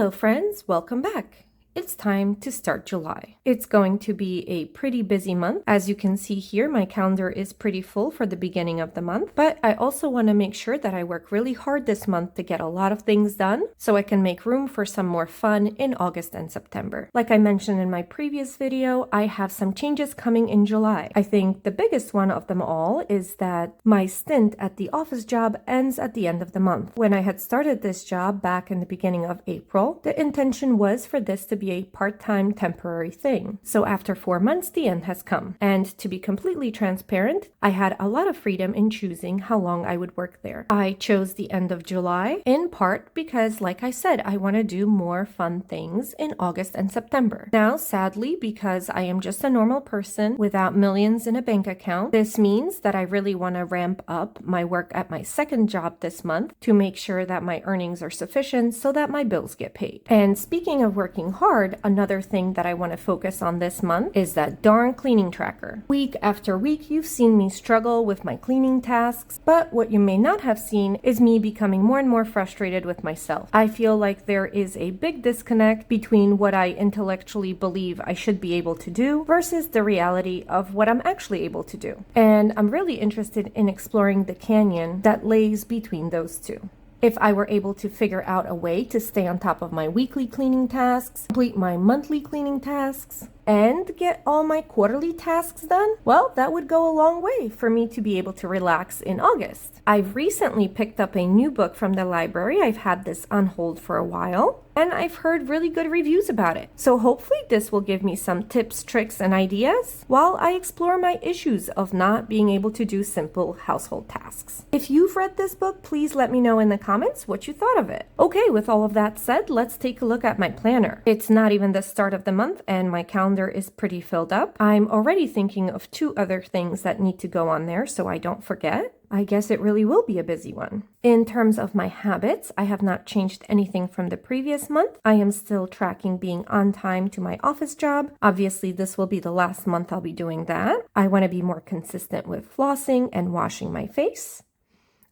Hello friends, welcome back. It's time to start July. It's going to be a pretty busy month. As you can see here, my calendar is pretty full for the beginning of the month, but I also want to make sure that I work really hard this month to get a lot of things done so I can make room for some more fun in August and September. Like I mentioned in my previous video, I have some changes coming in July. I think the biggest one of them all is that my stint at the office job ends at the end of the month. When I had started this job back in the beginning of April, the intention was for this to be a part-time temporary thing. So after 4 months, the end has come. And to be completely transparent, I had a lot of freedom in choosing how long I would work there. I chose the end of July in part because, like I said, I want to do more fun things in August and September. Now, sadly, because I am just a normal person without millions in a bank account, this means that I really want to ramp up my work at my second job this month to make sure that my earnings are sufficient so that my bills get paid. And speaking of working hard, another thing that I want to focus on this month is that darn cleaning tracker. Week after week, you've seen me struggle with my cleaning tasks, but what you may not have seen is me becoming more and more frustrated with myself. I feel like there is a big disconnect between what I intellectually believe I should be able to do versus the reality of what I'm actually able to do. And I'm really interested in exploring the canyon that lays between those two. If I were able to figure out a way to stay on top of my weekly cleaning tasks, complete my monthly cleaning tasks, and get all my quarterly tasks done, well, that would go a long way for me to be able to relax in August. I've recently picked up a new book from the library. I've had this on hold for a while, and I've heard really good reviews about it. So hopefully this will give me some tips, tricks, and ideas while I explore my issues of not being able to do simple household tasks. If you've read this book, please let me know in the comments what you thought of it. Okay, with all of that said, let's take a look at my planner. It's not even the start of the month, and my calendar is pretty filled up. I'm already thinking of 2 other things that need to go on there so I don't forget. I guess it really will be a busy one. In terms of my habits, I have not changed anything from the previous month. I am still tracking being on time to my office job. Obviously, this will be the last month I'll be doing that. I want to be more consistent with flossing and washing my face.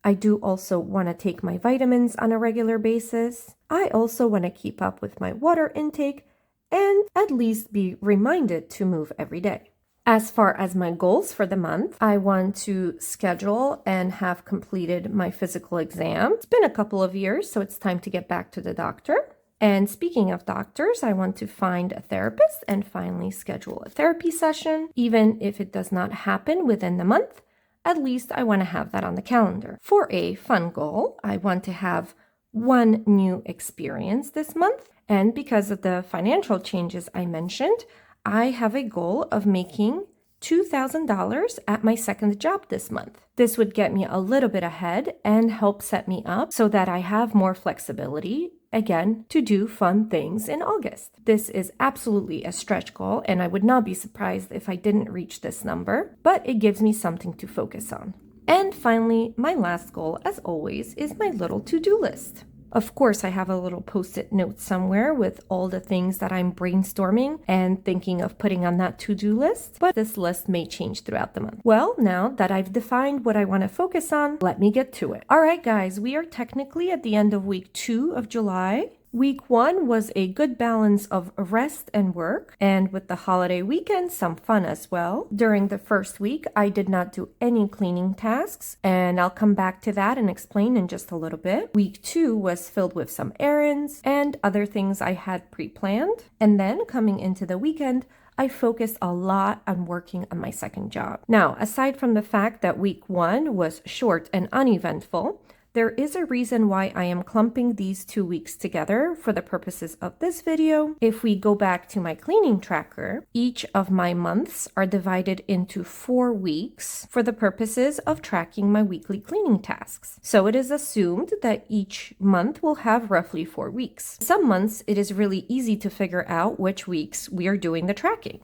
I do also want to take my vitamins on a regular basis. I also want to keep up with my water intake and at least be reminded to move every day. As far as my goals for the month, I want to schedule and have completed my physical exam. It's been a couple of years, so it's time to get back to the doctor. And speaking of doctors, I want to find a therapist and finally schedule a therapy session. Even if it does not happen within the month, at least I want to have that on the calendar. For a fun goal, I want to have 1 new experience this month. And because of the financial changes I mentioned, I have a goal of making $2,000 at my second job this month. This would get me a little bit ahead and help set me up so that I have more flexibility, again, to do fun things in August. This is absolutely a stretch goal, and I would not be surprised if I didn't reach this number, but it gives me something to focus on. And finally, my last goal, as always, is my little to-do list. Of course, I have a little post-it note somewhere with all the things that I'm brainstorming and thinking of putting on that to-do list, but this list may change throughout the month. Well, now that I've defined what I want to focus on, let me get to it. All right, guys, we are technically at the end of week 2 of July. Week 1 was a good balance of rest and work, and with the holiday weekend, some fun as well. During the first week, I did not do any cleaning tasks, and I'll come back to that and explain in just a little bit. Week 2 was filled with some errands and other things I had pre-planned. And then coming into the weekend, I focused a lot on working on my second job. Now, aside from the fact that week 1 was short and uneventful, there is a reason why I am clumping these 2 weeks together for the purposes of this video. If we go back to my cleaning tracker, each of my months are divided into 4 weeks for the purposes of tracking my weekly cleaning tasks. So it is assumed that each month will have roughly 4 weeks. Some months it is really easy to figure out which weeks we are doing the tracking.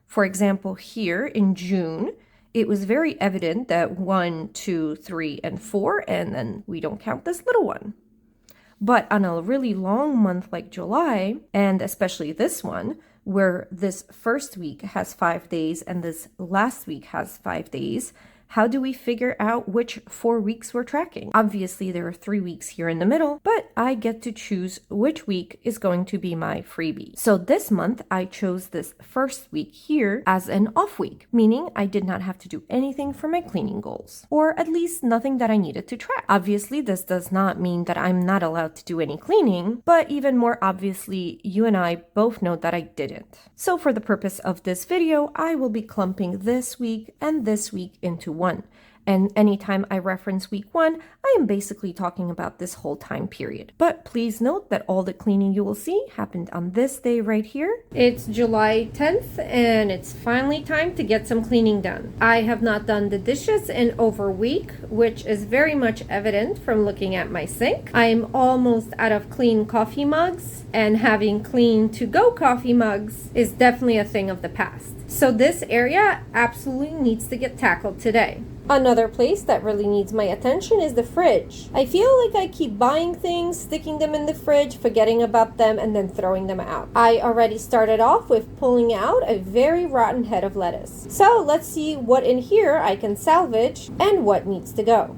For example, here in June, it was very evident that 1, 2, 3, and 4, and then we don't count this little one. But on a really long month like July, and especially this one, where this first week has 5 days and this last week has 5 days, how do we figure out which 4 weeks we're tracking? Obviously, there are 3 weeks here in the middle, but I get to choose which week is going to be my freebie. So this month, I chose this first week here as an off week, meaning I did not have to do anything for my cleaning goals, or at least nothing that I needed to track. Obviously, this does not mean that I'm not allowed to do any cleaning, but even more obviously, you and I both know that I didn't. So for the purpose of this video, I will be clumping this week and this week into one. And anytime I reference week 1, I am basically talking about this whole time period. But please note that all the cleaning you will see happened on this day right here. It's July 10th and it's finally time to get some cleaning done. I have not done the dishes in over a week, which is very much evident from looking at my sink. I am almost out of clean coffee mugs, and having clean to-go coffee mugs is definitely a thing of the past. So this area absolutely needs to get tackled today. Another place that really needs my attention is the fridge. I feel like I keep buying things, sticking them in the fridge, forgetting about them, and then throwing them out. I already started off with pulling out a very rotten head of lettuce. So let's see what in here I can salvage and what needs to go.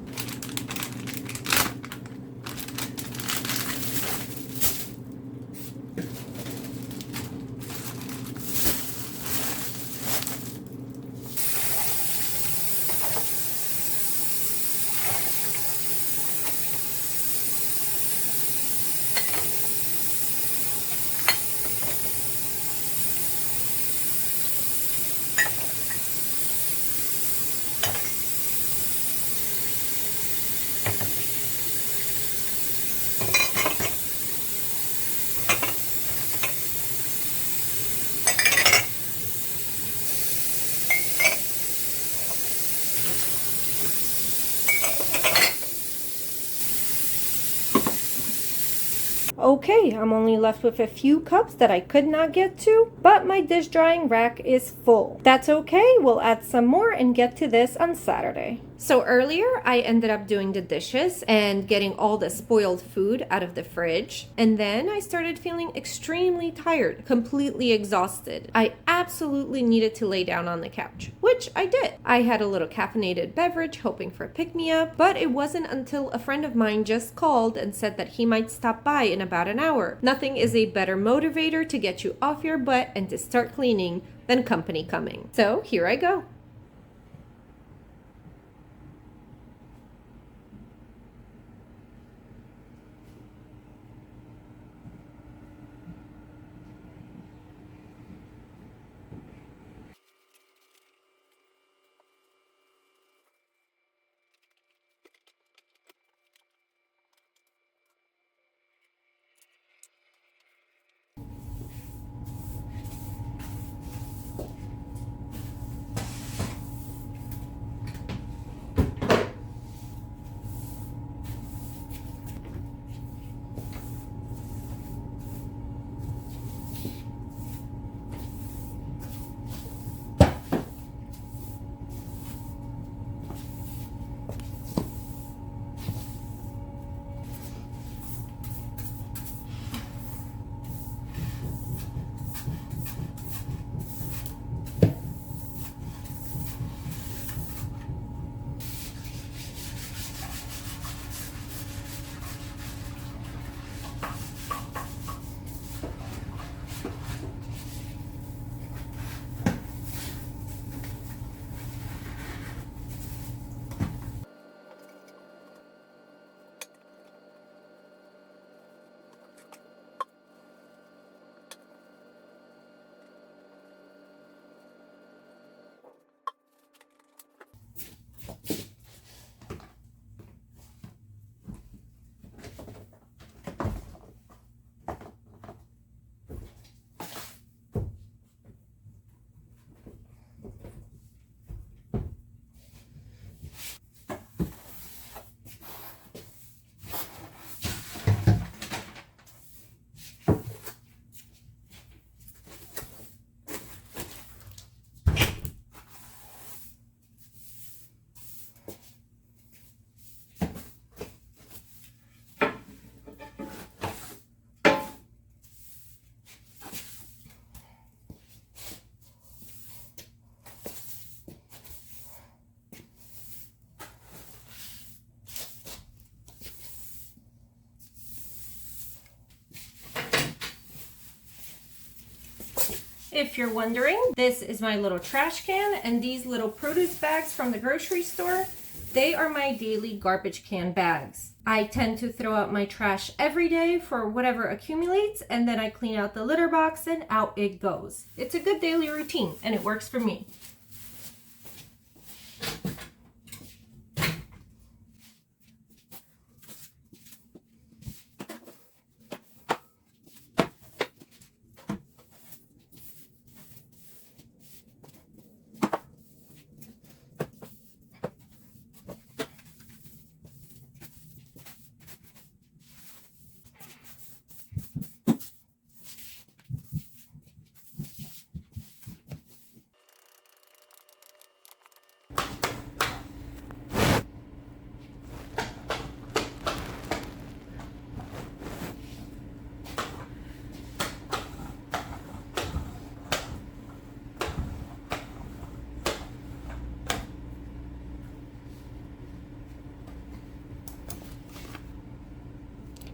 Okay, I'm only left with a few cups that I could not get to, but my dish drying rack is full. That's okay, we'll add some more and get to this on Saturday. So earlier, I ended up doing the dishes and getting all the spoiled food out of the fridge. And then I started feeling extremely tired, completely exhausted. I absolutely needed to lay down on the couch, which I did. I had a little caffeinated beverage hoping for a pick-me-up, but it wasn't until a friend of mine just called and said that he might stop by in about an hour. Nothing is a better motivator to get you off your butt and to start cleaning than company coming. So here I go. if you're wondering, this is my little trash can, and these little produce bags from the grocery store, they are my daily garbage can bags. I tend to throw out my trash every day for whatever accumulates, and then I clean out the litter box and out it goes. It's a good daily routine and it works for me.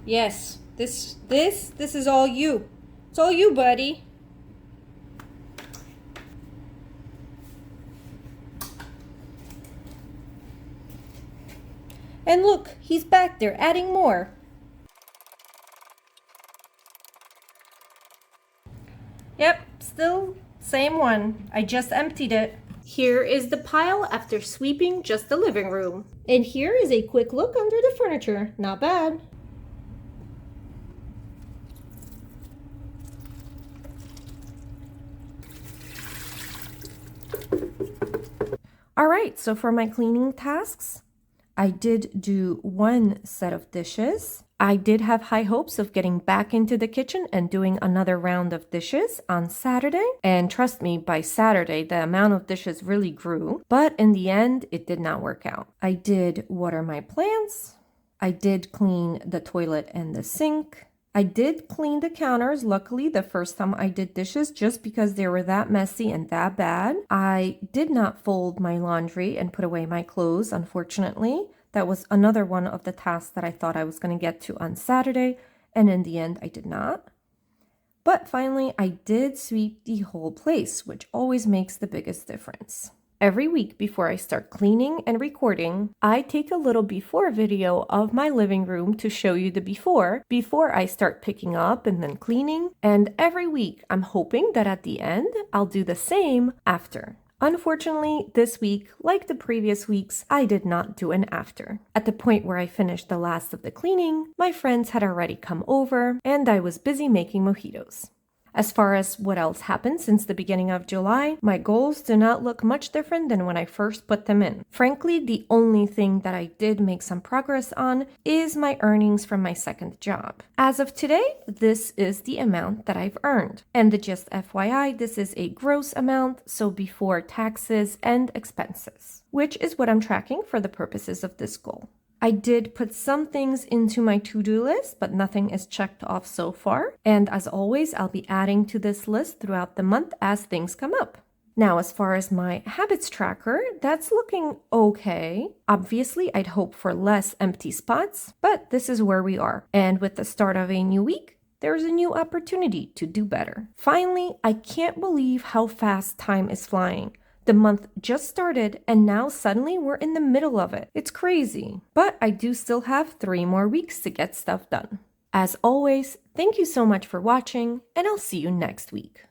Yes, this is all you. It's all you, buddy. And look, he's back there adding more. Yep, still same one. I just emptied it. Here is the pile after sweeping just the living room. And here is a quick look under the furniture. Not bad. All right, so for my cleaning tasks, I did do one set of dishes. I did have high hopes of getting back into the kitchen and doing another round of dishes on Saturday. And trust me, by Saturday, the amount of dishes really grew. But in the end, it did not work out. I did water my plants. I did clean the toilet and the sink. I did clean the counters, luckily, the first time I did dishes, just because they were that messy and that bad. I did not fold my laundry and put away my clothes, unfortunately. That was another one of the tasks that I thought I was going to get to on Saturday, and in the end, I did not. But finally, I did sweep the whole place, which always makes the biggest difference. Every week before I start cleaning and recording, I take a little before video of my living room to show you the before I start picking up and then cleaning. And every week, I'm hoping that at the end, I'll do the same after. Unfortunately, this week, like the previous weeks, I did not do an after. At the point where I finished the last of the cleaning, my friends had already come over and I was busy making mojitos. As far as what else happened since the beginning of July, my goals do not look much different than when I first put them in. Frankly, the only thing that I did make some progress on is my earnings from my second job. As of today, this is the amount that I've earned. And just FYI, this is a gross amount, so before taxes and expenses, which is what I'm tracking for the purposes of this goal. I did put some things into my to-do list, but nothing is checked off so far. And as always, I'll be adding to this list throughout the month as things come up. Now, as far as my habits tracker, that's looking okay. Obviously, I'd hope for less empty spots, but this is where we are. And with the start of a new week, there's a new opportunity to do better. Finally, I can't believe how fast time is flying. The month just started and now suddenly we're in the middle of it. It's crazy. But I do still have 3 more weeks to get stuff done. As always, thank you so much for watching, and I'll see you next week.